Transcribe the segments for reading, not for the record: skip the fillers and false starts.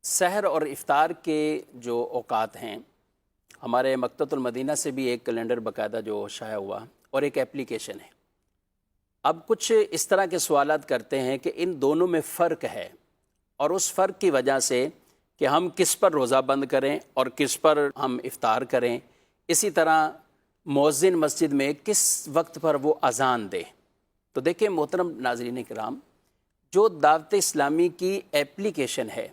سحر اور افطار کے جو اوقات ہیں، ہمارے مکتبۃ المدینہ سے بھی ایک کیلنڈر باقاعدہ جو شائع ہوا اور ایک اپلیکیشن ہے۔ اب کچھ اس طرح کے سوالات کرتے ہیں کہ ان دونوں میں فرق ہے، اور اس فرق کی وجہ سے کہ ہم کس پر روزہ بند کریں اور کس پر ہم افطار کریں، اسی طرح مؤذن مسجد میں کس وقت پر وہ اذان دے۔ تو دیکھیں محترم ناظرین کرام، جو دعوت اسلامی کی اپلیکیشن ہے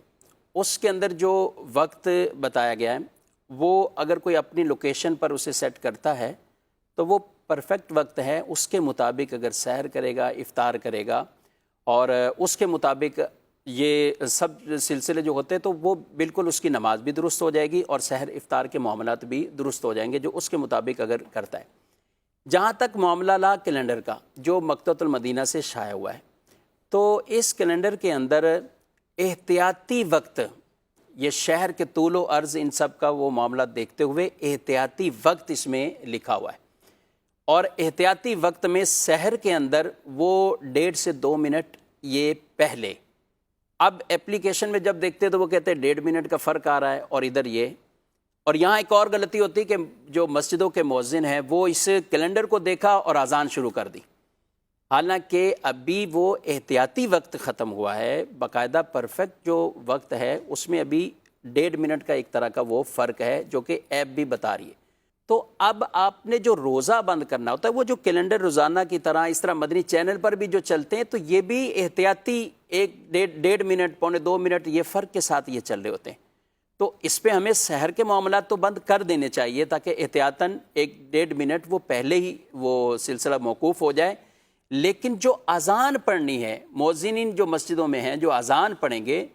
اس کے اندر جو وقت بتایا گیا ہے، وہ اگر کوئی اپنی لوکیشن پر اسے سیٹ کرتا ہے تو وہ پرفیکٹ وقت ہے، اس کے مطابق اگر سحر کرے گا، افطار کرے گا، اور اس کے مطابق یہ سب سلسلے جو ہوتے ہیں تو وہ بالکل اس کی نماز بھی درست ہو جائے گی اور سحر افطار کے معاملات بھی درست ہو جائیں گے جو اس کے مطابق اگر کرتا ہے۔ جہاں تک معاملہ لا کیلنڈر کا جو مکتبۃ المدینہ سے شائع ہوا ہے، تو اس کیلنڈر کے اندر احتیاطی وقت، یہ شہر کے طول و عرض ان سب کا وہ معاملہ دیکھتے ہوئے احتیاطی وقت اس میں لکھا ہوا ہے، اور احتیاطی وقت میں سحر کے اندر وہ 1.5 سے 2 منٹ یہ پہلے۔ اب اپلیکیشن میں جب دیکھتے تو وہ کہتے ہیں 1.5 منٹ کا فرق آ رہا ہے، اور ادھر یہ، اور یہاں ایک اور غلطی ہوتی ہے کہ جو مسجدوں کے مؤذن ہیں وہ اس کیلنڈر کو دیکھا اور اذان شروع کر دی، حالانکہ ابھی وہ احتیاطی وقت ختم ہوا ہے، باقاعدہ پرفیکٹ جو وقت ہے اس میں ابھی 1.5 منٹ کا ایک طرح کا وہ فرق ہے جو کہ ایپ بھی بتا رہی ہے۔ تو اب آپ نے جو روزہ بند کرنا ہوتا ہے، وہ جو کیلنڈر روزانہ کی طرح اس طرح مدنی چینل پر بھی جو چلتے ہیں، تو یہ بھی احتیاطی 1.5 منٹ، 1.25 منٹ یہ فرق کے ساتھ یہ چل رہے ہوتے ہیں۔ تو اس پہ ہمیں سحر کے معاملات تو بند کر دینے چاہیے تاکہ احتیاطاً 1.5 منٹ وہ پہلے ہی وہ سلسلہ موقوف ہو جائے، لیکن جو اذان پڑھنی ہے، مؤذنین جو مسجدوں میں ہیں جو اذان پڑھیں گے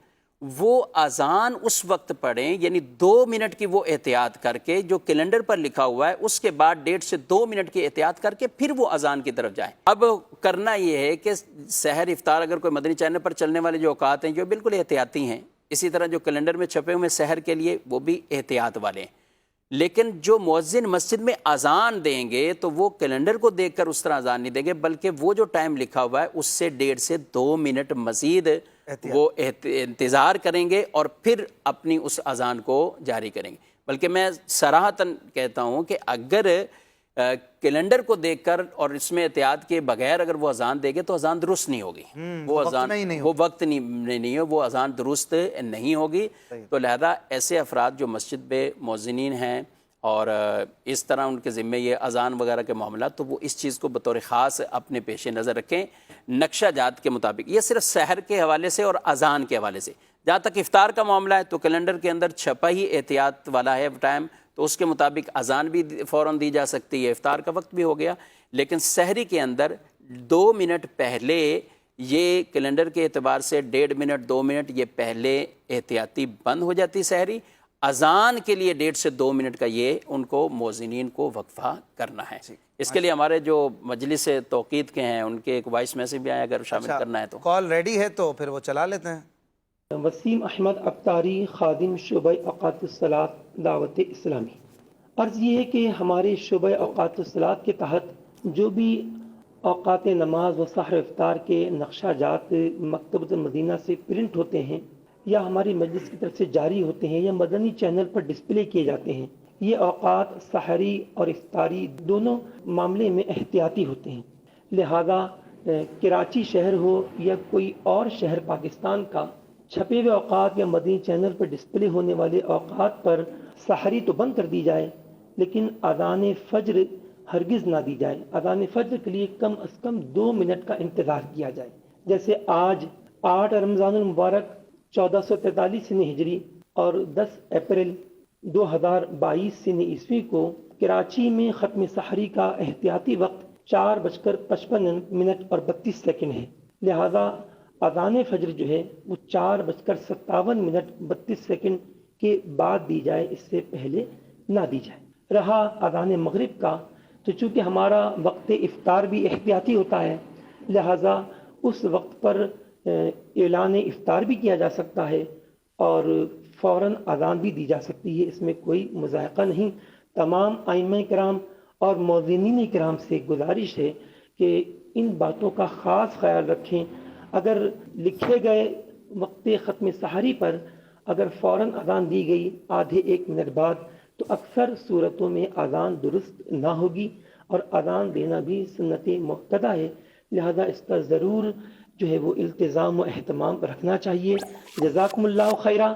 وہ اذان اس وقت پڑھیں، یعنی 2 منٹ کی وہ احتیاط کر کے جو کیلنڈر پر لکھا ہوا ہے، اس کے بعد 1.5 سے 2 منٹ کی احتیاط کر کے پھر وہ اذان کی طرف جائیں۔ اب کرنا یہ ہے کہ سحر افطار اگر کوئی مدنی چینل پر چلنے والے جو اوقات ہیں جو بالکل احتیاطی ہیں، اسی طرح جو کیلنڈر میں چھپے ہوئے سحر کے لیے وہ بھی احتیاط والے ہیں، لیکن جو مؤذن مسجد میں اذان دیں گے تو وہ کیلنڈر کو دیکھ کر اس طرح اذان نہیں دیں گے، بلکہ وہ جو ٹائم لکھا ہوا ہے اس سے 1.5 سے 2 منٹ مزید وہ انتظار کریں گے اور پھر اپنی اس اذان کو جاری کریں گے۔ بلکہ میں صراحتاً کہتا ہوں کہ اگر کیلنڈر کو دیکھ کر اور اس میں احتیاط کے بغیر اگر وہ اذان دے گے تو اذان درست نہیں ہوگی، وہ اذان وہ وقت نہیں ہے، وہ اذان درست نہیں ہوگی۔ تو لہذا ایسے افراد جو مسجد میں مؤذنین ہیں اور اس طرح ان کے ذمے یہ اذان وغیرہ کے معاملات، تو وہ اس چیز کو بطور خاص اپنے پیش نظر رکھیں نقشہ جات کے مطابق۔ یہ صرف سحر کے حوالے سے اور اذان کے حوالے سے۔ جہاں تک افطار کا معاملہ ہے تو کیلنڈر کے اندر چھپا ہی احتیاط والا ہے ٹائم، تو اس کے مطابق اذان بھی فوراً دی جا سکتی ہے، افطار کا وقت بھی ہو گیا، لیکن سحری کے اندر 2 منٹ پہلے یہ کیلنڈر کے اعتبار سے 1.5 منٹ 2 منٹ یہ پہلے احتیاطی بند ہو جاتی سحری۔ اذان کے لیے 1.5 سے 2 منٹ کا یہ ان کو مؤذنین کو وقفہ کرنا ہے۔ اس کے لیے ہمارے جو مجلس توقیت کے ہیں ان کے ایک وائس میسیج بھی آیا، اگر شامل کرنا ہے تو کال ریڈی ہے تو پھر وہ چلا لیتے ہیں۔ وسیم احمد ابتاری، خادم شعبہ اوقات الصلاۃ دعوت اسلامی۔ عرض یہ ہے کہ ہمارے شعبہ اوقات الصلاۃ کے تحت جو بھی اوقات نماز و سحر افطار کے نقشہ جات مکتبۃ المدینہ سے پرنٹ ہوتے ہیں یا ہماری مجلس کی طرف سے جاری ہوتے ہیں یا مدنی چینل پر ڈسپلے کیے جاتے ہیں، یہ اوقات سحری اور افطاری دونوں معاملے میں احتیاطی ہوتے ہیں، لہذا کراچی شہر ہو یا کوئی اور شہر پاکستان کا، چھپے ہوئے اوقات یا مدنی چینل پر ڈسپلے ہونے والے اوقات پر سحری تو بند کر دی جائے، لیکن اذان فجر ہرگز نہ دی جائے۔ اذان فجر کے لیے کم از کم 2 منٹ کا انتظار کیا جائے۔ جیسے آج 8 رمضان المبارک 1443 سن ہجری اور 10 اپریل 2022 سن عیسوی کو کراچی میں ختم سحری کا احتیاطی وقت 4:55 اور 32 سیکنڈ ہے، لہذا اذان فجر جو ہے وہ 4:57 32 سیکنڈ کے بعد دی جائے، اس سے پہلے نہ دی جائے۔ رہا اذان مغرب کا، تو چونکہ ہمارا وقت افطار بھی احتیاطی ہوتا ہے، لہذا اس وقت پر اعلان افطار بھی کیا جا سکتا ہے اور فوراً اذان بھی دی جا سکتی ہے، اس میں کوئی مضائقہ نہیں۔ تمام ائمہ کرام اور مؤذنین کرام سے گزارش ہے کہ ان باتوں کا خاص خیال رکھیں۔ اگر لکھے گئے وقت ختم سحری پر اگر فوراً اذان دی گئی آدھے ایک منٹ بعد تو اکثر صورتوں میں اذان درست نہ ہوگی اور اذان دینا بھی سنت مقتدی ہے، لہذا اس کا ضرور جو ہے وہ التزام و اہتمام رکھنا چاہیے۔ جزاکم اللہ خیرہ۔